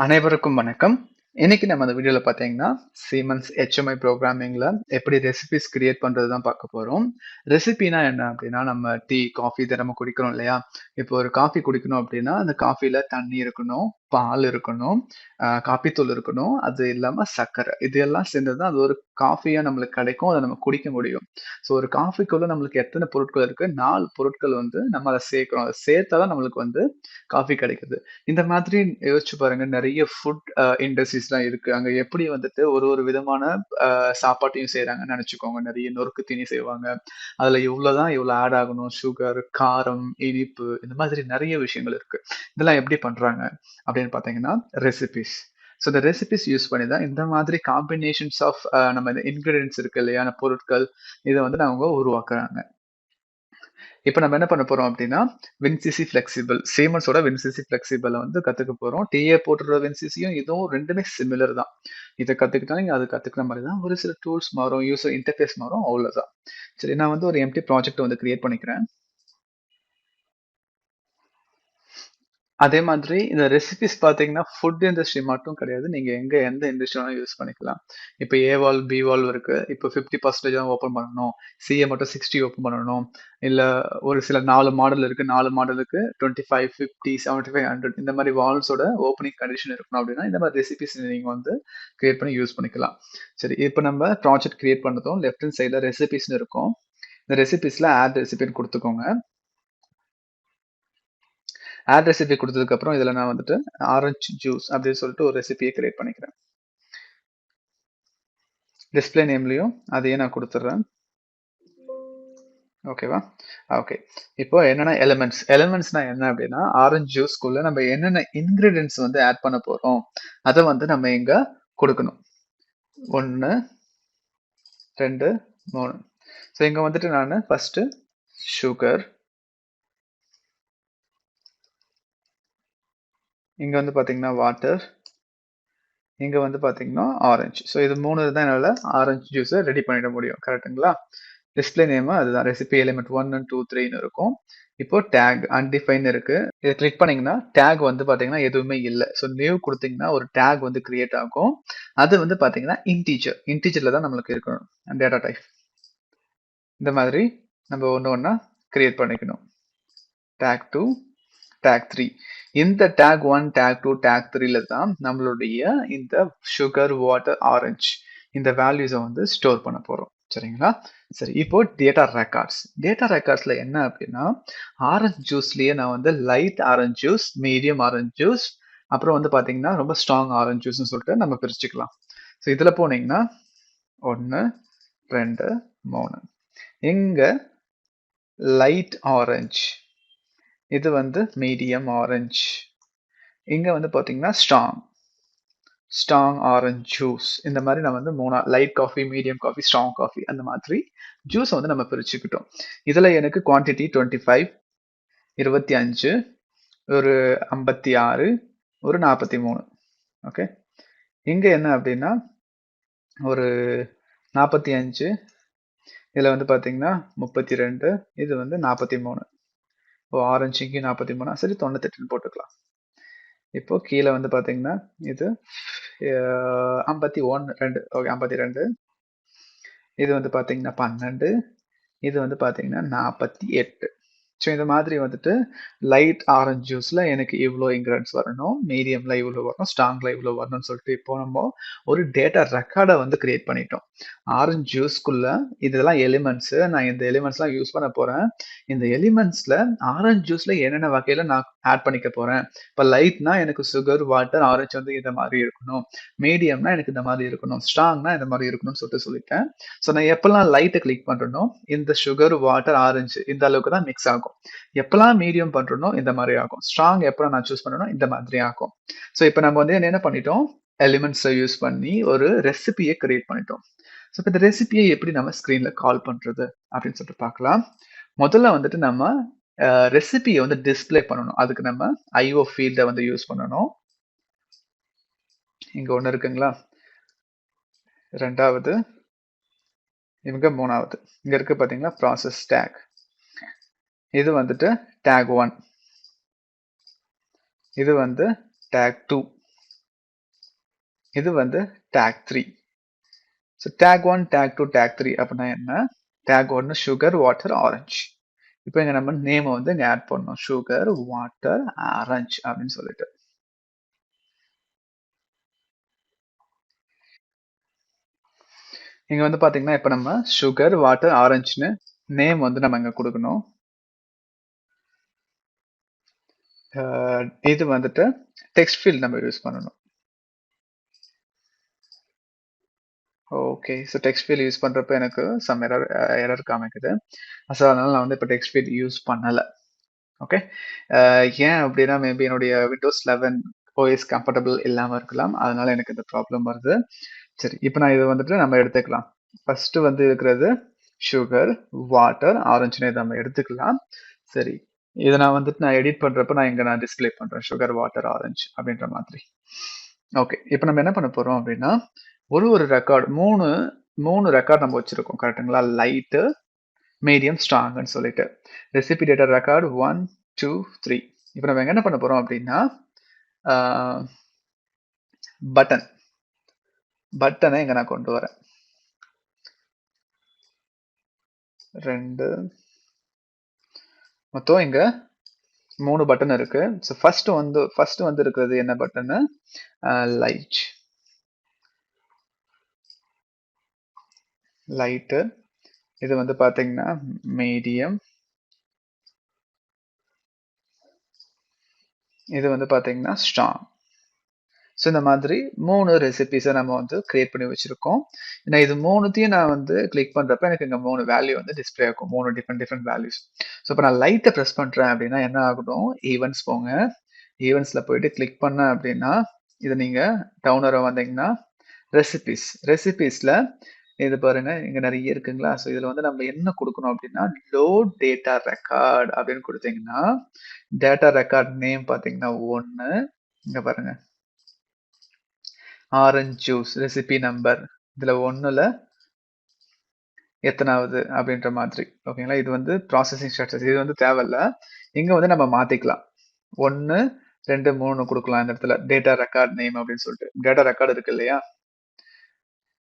அனைவருக்கும் வணக்கம். இன்னைக்கு நம்ம அந்த வீடியோல பார்த்தீங்கன்னா, Siemens HMI ப்ரோகிராமிங்ல எப்படி ரெசிபீஸ் கிரியேட் பண்றது தான் பார்க்க போறோம். ரெசிபினா என்ன அப்படின்னா, நம்ம டீ, காஃபி தினமும் குடிக்கிறோம் இல்லையா? இப்போ ஒரு காஃபி குடிக்கணும் அப்படின்னா, அந்த காஃபில தண்ணி இருக்கணும், பால் இருக்கணும், காப்பி தூள் இருக்கணும். அது இல்லாம சர்க்கரை. இது எல்லாம் சேர்ந்தது தான் அது ஒரு காஃபியா நம்மளுக்கு கிடைக்கும். அத நம்ம குடிக்க முடியும். ஸோ ஒரு காஃபிக்குள்ள நம்மளுக்கு எத்தன பொருட்கள் இருக்கு? 4 பொருட்கள் வந்து நம்ம அத சேர்க்கிறோம். அத சேர்த்தா தான் நம்மளுக்கு வந்து காஃபி கிடைக்குது. இந்த மாதிரி யோசிச்சு பாருங்க. நெறைய ஃபுட் இண்டஸ்ட்ரீஸ்லாம் இருக்கு. அங்க எப்படி வந்துட்டு ஒரு ஒரு விதமான சாப்பாட்டையும் செய்றாங்கன்னு நெனச்சுக்கோங்க. நெறைய நொறுக்கு தீனி செய்வாங்க. அதுல இவ்ளோ ஆட் ஆகணும். சுகர், காரம், இனிப்பு இந்த மாதிரி நெறைய விஷயங்கள் இருக்கு. இதெல்லாம் எப்படி பண்றாங்க அப்படின்னு பார்த்தீங்கன்னா, ரெசிபீஸ். ஸோ இந்த ரெசிபீஸ் யூஸ் பண்ணி தான் இந்த மாதிரி காம்பினேஷன்ஸ் ஆஃப் நம்ம இந்த இன்கிரீடியன்ட்ஸ் இருக்கு இல்லையா? பொருட்கள் இத வந்து அவங்க உருவாக்குறாங்க. இப்ப நம்ம என்ன பண்ண போறோம் அப்படின்னா, வின்சிசி ஃப்ளெக்சிபிள் சீமென்ஸோட வின்சிசி ஃப்ளெக்சிபிள வந்து கத்துக்க போறோம். டிஏ போட்டுற வின்சிசியும் இதுவும் 2மே சிமிலர் தான். இத கத்துக்கிட்டா நீங்க அது கத்துக்கிற மாரி தான். ஒரு சில டூல்ஸ் மாறும், யூசர் இன்டர்ஃபேஸ் மாறும் அவ்வளவுதான். சரி நான் வந்து ஒரு எம்ப்டி ப்ராஜெக்ட் வந்து கிரியேட் பண்ணிக்கிறேன். அதே மாதிரி இந்த ரெசிபீஸ் பார்த்தீங்கன்னா, ஃபுட் இண்டஸ்ட்ரி மட்டும் கிடையாது. நீங்க எந்த இண்டஸ்ட்ரி வேணாலும் யூஸ் பண்ணிக்கலாம். இப்ப ஏ வால்வ், பி வால்வ் இருக்கு. இப்ப 50% தான் ஓப்பன் பண்ணணும். சிஏ மட்டும் 60 ஓப்பன் பண்ணணும். இல்ல ஒரு சில 4 மாடல் இருக்கு. 4 மாடலுக்கு 25, 50, 75, 100 இந்த மாரி வால்வ்ஸோட ஓப்பனிங் கண்டிஷன் இருக்கணும் அப்படின்னா, இந்த மாரி ரெசிபீஸ் நீங்க வந்து கிரியேட் பண்ணி யூஸ் பண்ணிக்கலாம். சரி, இப்ப நம்ம ப்ராஜெக்ட் கிரியேட் பண்ணதும் லெஃப்ட் ஹேண்ட் சைடுல ரெசிபீஸ்ன்னு இருக்கும். இந்த ரெசிபீஸ்ல ஆட் ரெசிபின்னு குடுத்துக்கோங்க. ஆட் ரெசிபி குடுத்ததுக்கப்புறம் இதுல நான் வந்துட்டு ஆரஞ்சு ஜூஸ் அப்படின்னு சொல்லிட்டு ஒரு ரெசிபியை கிரியேட் பண்ணிக்கிறேன். டிஸ்ப்ளே நேம்லயும் அதையே நான் குடுத்துடுறேன். ஓகேவா? ஓகே. இப்போ என்னன்னா எலிமெண்ட்ஸ்னா என்ன அப்படின்னா, ஆரஞ்சு ஜூஸ்க்குள்ள நம்ம என்னென்ன இன்கிரீடியன்ட்ஸ் வந்து ஆட் பண்ண போறோம், அத வந்து நம்ம இங்க குடுக்கணும். 1, 2, 3. ஸோ இங்க வந்துட்டு நானு ஃபர்ஸ்ட் சுகர், இங்க வந்து பாத்தீங்கன்னா வாட்டர், இங்க வந்து பாத்தீங்கன்னா ஆரஞ்சு. ஸோ இது 3 தான் என்னால ஆரஞ்சு ஜூஸ ரெடி பண்ணிட முடியும். கரெக்ட்டுங்களா? டிஸ்ப்ளே நேம் அதுதான். ரெசிபி எலிமெண்ட் 1 அண்ட் 2, 3ன்னு இருக்கும். இப்போ டேக் அன்டிஃபைன் இருக்கு. இத கிளிக் பண்ணீங்கன்னா, டேக் வந்து பாத்தீங்கன்னா எதுவுமே இல்ல. ஸோ நியூ குடுத்தீங்கன்னா ஒரு டேக் வந்து கிரியேட் ஆகும். அது வந்து பாத்தீங்கன்னா இன்டிஜர். இன்டிஜர்ல தான் நம்மளுக்கு இருக்கணும். Data type. இந்த மாதிரி நம்ம ஒண்ணு ஒண்ணா கிரியேட் பண்ணிக்கணும். Take 2, take 3. இந்த டேக் 1, டேக் 2, டேக் 3ல தான் நம்மளுடைய இந்த சுகர், வாட்டர், ஆரஞ்சு இந்த வேல்யூஸ வந்து ஸ்டோர் பண்ண போறோம். சரிங்களா? சரி இப்போ டேட்டா ரெக்கார்ட்ஸ். டேட்டா ரெக்கார்ட்ஸ்ல என்ன அப்படின்னா, ஆரஞ்சு ஜூஸ்லயே நான் வந்து light orange juice, medium orange juice, அப்புறம் வந்து பாத்தீங்கன்னா ரொம்ப ஸ்ட்ராங் ஆரஞ்சு ஜூஸ்னு சொல்லிட்டு நம்ம பிரிச்சுக்கலாம். ஸோ இதுல போனீங்கன்னா 1, 2, 3. இங்க லைட் ஆரஞ்சு, இது வந்து மீடியம் ஆரஞ்சு, இங்க வந்து பாத்தீங்கன்னா ஸ்ட்ராங் ஆரஞ்சு ஜூஸ். இந்த மாதிரி நம்ம வந்து light coffee, medium coffee, strong coffee அந்த மாதிரி ஜூஸ வந்து நம்ம பிரிச்சுக்கிட்டோம். இதுல எனக்கு குவான்டிட்டி 25, 25, ஒரு 56, ஒரு 43. ஓகே. இங்க என்ன அப்படின்னா ஒரு 45, இதுல வந்து பாத்தீங்கன்னா 32, இது வந்து 43. இப்போ ஆரஞ்சு இங்கே 43, சரி 98ன்னு போட்டுக்கலாம். இப்போ கீழே வந்து பாத்தீங்கன்னா இது 51, 2. ஓகே 52. இது வந்து பாத்தீங்கன்னா 12, இது வந்து பாத்தீங்கன்னா 48. ஸோ இந்த மாதிரி வந்துட்டு லைட் ஆரஞ்சு ஜூஸ்ல எனக்கு இவ்வளோ இன்கிரிடியன்ட்ஸ் வரணும், மீடியம்ல இவ்வளோ வரணும், ஸ்ட்ராங்ல இவ்வளோ வரணும்னு சொல்லிட்டு இப்போ நம்ம ஒரு டேட்டா ரெக்கார்டை வந்து கிரியேட் பண்ணிட்டோம். ஆரஞ்சு ஜூஸ்க்குள்ள இதெல்லாம் எலிமெண்ட்ஸ். நான் இந்த எலிமெண்ட்ஸ்லாம் யூஸ் பண்ண போறேன். இந்த எலிமெண்ட்ஸ்ல ஆரஞ்சு ஜூஸ்ல என்னென்ன வகையில நான் ஆட் பண்ணிக்க போறேன். இப்போ லைட்னா எனக்கு சுகர், வாட்டர், ஆரஞ்சு வந்து இந்த மாதிரி இருக்கணும். மீடியம்னா எனக்கு இந்த மாதிரி இருக்கணும். ஸ்ட்ராங்னா இந்த மாதிரி இருக்கணும்னு சொல்லிட்டேன். ஸோ நான் எப்பெல்லாம் லைட்டை கிளிக் பண்றேனோ இந்த சுகர், வாட்டர், ஆரஞ்சு இந்த அளவுக்கு தான் மிக்ஸ் ஆகும். எப்பெல்லாம் மீடியம் பண்றனோ இந்த மாதிரி ஆகும். ஸ்ட்ராங் எப்ப நான் சூஸ் பண்ணனோ இந்த மாதிரி ஆகும். ஸோ இப்போ நம்ம வந்து என்ன பண்ணிட்டோம், எலிமெண்ட்ஸை யூஸ் பண்ணி ஒரு ரெசிபியை கிரியேட் பண்ணிட்டோம். ஸோ இப்போ இந்த ரெசிபியை எப்படி நம்ம ஸ்க்ரீன்ல கால் பண்றது அப்படின்னு சொல்லிட்டு பார்க்கலாம். முதல்ல வந்துட்டு நம்ம ரெசிபியை வந்து டிஸ்பிளே பண்ணணும். அதுக்கு நம்ம ஐஓ ஃபீல்டை வந்து யூஸ் பண்ணணும். இங்க ஒன்று இருக்குங்களா, ரெண்டாவது, இவங்க மூணாவது. இங்க இருக்கு பாத்தீங்களா ப்ராசஸ் டேக். இது வந்துட்டு டேக் 1, இது வந்து டேக் 2, இது வந்து take 3. So take 1, take 2, take 3 அப்படின்னா என்ன? Take 1 sugar, water, orange. இப்போ இங்க நம்ம நேம் வந்து இங்க ஆட் பண்ணணும். சுகர், வாட்டர், ஆரஞ்சு அப்படின்னு சொல்லிட்டு. இங்க வந்து பாத்தீங்கன்னா இப்ப நம்ம சுகர், வாட்டர், ஆரஞ்சுன்னு நேம் வந்து நம்ம இங்க கொடுக்கணும். இது வந்துட்டு டெக்ஸ்ட் ஃபீல்ட் நம்ம யூஸ் பண்ணணும். Okay, so text field use பண்றப்ப எனக்கு சம் எரர் காமிக்குது. ஸோ அதனால நான் வந்து இப்போ டெக்ஸ்ட் ஃபீல்ட் யூஸ் பண்ணல. ஓகே, ஏன் அப்படின்னா மேபி என்னுடைய விண்டோஸ் 11 ஓஎஸ் கம்ஃபர்டபுள் இல்லாம இருக்கலாம். அதனால எனக்கு இந்த ப்ராப்ளம் வருது. சரி, இப்போ நான் இதை வந்துட்டு நம்ம எடுத்துக்கலாம். ஃபர்ஸ்ட் வந்து இருக்கிறது சுகர், வாட்டர், ஆரஞ்சுன்னு இதை நம்ம எடுத்துக்கலாம். சரி, இதை நான் வந்துட்டு நான் எடிட் பண்றப்ப நான் இங்க நான் டிஸ்ப்ளே பண்றேன் சுகர், வாட்டர், ஆரஞ்சு அப்படின்ற மாதிரி. ஓகே, இப்போ நம்ம என்ன பண்ண போறோம் அப்படின்னா ஒரு ரெக்கார்டு மூணு ரெக்கார்ட் நம்ம வச்சிருக்கோம் கரெக்டுங்களா? லைட்டு, மீடியம், ஸ்ட்ராங்னு சொல்லிட்டு ரெசிபி டேட்டா ரெக்கார்டு 1, 2, 3. இப்போ நம்ம என்ன பண்ண போறோம் அப்படின்னா பட்டனை இங்க நான் கொண்டு வரேன். 2 மொத்தம் இங்க 3 பட்டன் இருக்கு. ஸோ ஃபர்ஸ்ட் வந்து இருக்கிறது என்ன பட்டன்? Light, light. இது வந்து பாத்தீங்கன்னா மீடியம், இது வந்து பாத்தீங்கன்னா ஸ்ட்ராங். ஸோ இந்த மாதிரி 3 ரெசிபிஸை நம்ம வந்து கிரியேட் பண்ணி வச்சிருக்கோம். ஏன்னா இது மூணுத்தையும் நான் வந்து கிளிக் பண்றப்ப எனக்கு இங்க 3 வேல்யூ வந்து டிஸ்பிளே ஆகும். 3 டிஃப்ரெண்ட் வேல்யூஸ். ஸோ இப்போ நான் லைட்டை ப்ரெஸ் பண்றேன் அப்படின்னா என்ன ஆகணும்? ஈவெண்ட்ஸ் போங்க. ஈவெண்ட்ஸ்ல போயிட்டு கிளிக் பண்ணேன் அப்படின்னா இதை நீங்க டவுனரை வந்தீங்கன்னா ரெசிபிஸ்ல இது பாருங்க இங்க நிறைய இருக்குங்களா? ஸோ இதுல வந்து நம்ம என்ன கொடுக்கணும் அப்படின்னா லோட் டேட்டா ரெக்கார்ட் அப்படின்னு கொடுத்தீங்கன்னா டேட்டா ரெக்கார்ட் நேம் பாத்தீங்கன்னா 1. இங்க பாருங்க ஆரஞ்சு ஜூஸ் ரெசிபி நம்பர் இதுல 1ல எத்தனாவது அப்படின்ற மாதிரி. ஓகேங்களா? இது வந்து ப்ராசஸிங் ஸ்ட்ரக்சர். இது வந்து தேவையில்ல. இங்க வந்து நம்ம மாத்திக்கலாம். 1, 2, 3 கொடுக்கலாம் இந்த இடத்துல டேட்டா ரெக்கார்ட் நேம் அப்படின்னு சொல்லிட்டு. டேட்டா ரெக்கார்டு இருக்கு இல்லையா?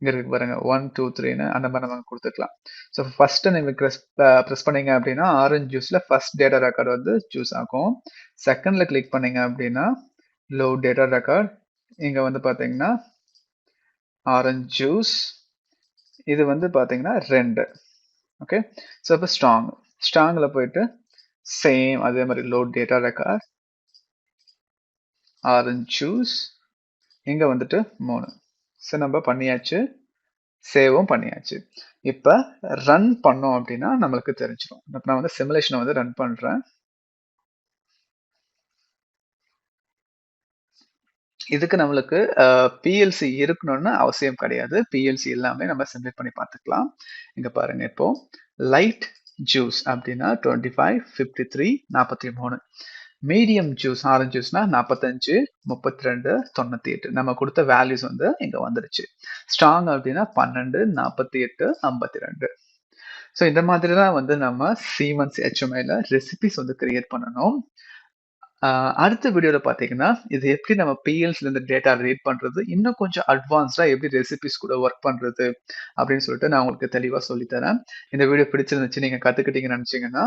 இங்க இருக்கு பாருங்க 1, 2, 3ன்னு அந்த மாதிரி நம்ம கொடுத்துக்கலாம். ஸோ ஃபர்ஸ்ட் நீங்க ப்ரெஸ் பண்ணீங்க அப்படின்னா ஆரஞ்சு ஜூஸ்ல ஃபர்ஸ்ட் டேட்டா ரெக்கார்டு வந்து சூஸ் ஆகும். செகண்ட்ல கிளிக் பண்ணீங்க அப்படின்னா லோ டேட்டா ரெக்கார்ட். இங்க வந்து பாத்தீங்கன்னா ஆரஞ்சு ஜூஸ். இது வந்து பாத்தீங்கன்னா 2. ஓகே, ஸோ இப்போ ஸ்ட்ராங்ல போயிட்டு சேம் அதே மாதிரி load data record orange juice. இங்க வந்துட்டு 3. ஸோ நம்ம பண்ணியாச்சு, சேவும் பண்ணியாச்சு. இப்ப ரன் பண்ணோம் அப்படின்னா நம்மளுக்கு தெரிஞ்சிடும். இப்ப நான் வந்து சிமுலேஷனை வந்து ரன் பண்றேன். இதுக்கு நம்மளுக்கு பிஎல்சி இருக்கணும்னு அவசியம் கிடையாது. பிஎல்சி எல்லாமே நம்ம சிமுலேட் பண்ணி பார்த்துக்கலாம். இங்க பாருங்க இப்போ லைட் ஜூஸ் அப்படின்னா 25, 53, 43. மீடியம் ஜூஸ் ஆரஞ்சு ஜூஸ்னா 45, 32, 98. நம்ம கொடுத்த வேல்யூஸ் வந்து இங்க வந்துருச்சு. ஸ்ட்ராங் அப்படின்னா 12, 48, 52. ஸோ இந்த மாதிரி தான் வந்து நம்ம சீமன்ஸ் ஹெச்எம்ஐல ரெசிபிஸ் வந்து கிரியேட் பண்ணணும். அடுத்த வீடியோல பாத்தீங்கன்னா இது எப்படி நம்ம பிஎல்ஸ்ல இருந்து டேட்டா ரீட் பண்றது, இன்னும் கொஞ்சம் அட்வான்ஸ்டா எப்படி ரெசிபிஸ் கூட ஒர்க் பண்றது அப்படின்னு சொல்லிட்டு நான் உங்களுக்கு தெளிவா சொல்லி தரேன். இந்த வீடியோ பிடிச்சிருந்துச்சு, நீங்க கத்துக்கிட்டீங்கன்னு நினைச்சீங்கன்னா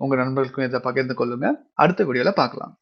உங்க நண்பர்களுக்கும் இதை பகிர்ந்து கொள்ளுங்க. அடுத்த வீடியோல பார்க்கலாம்.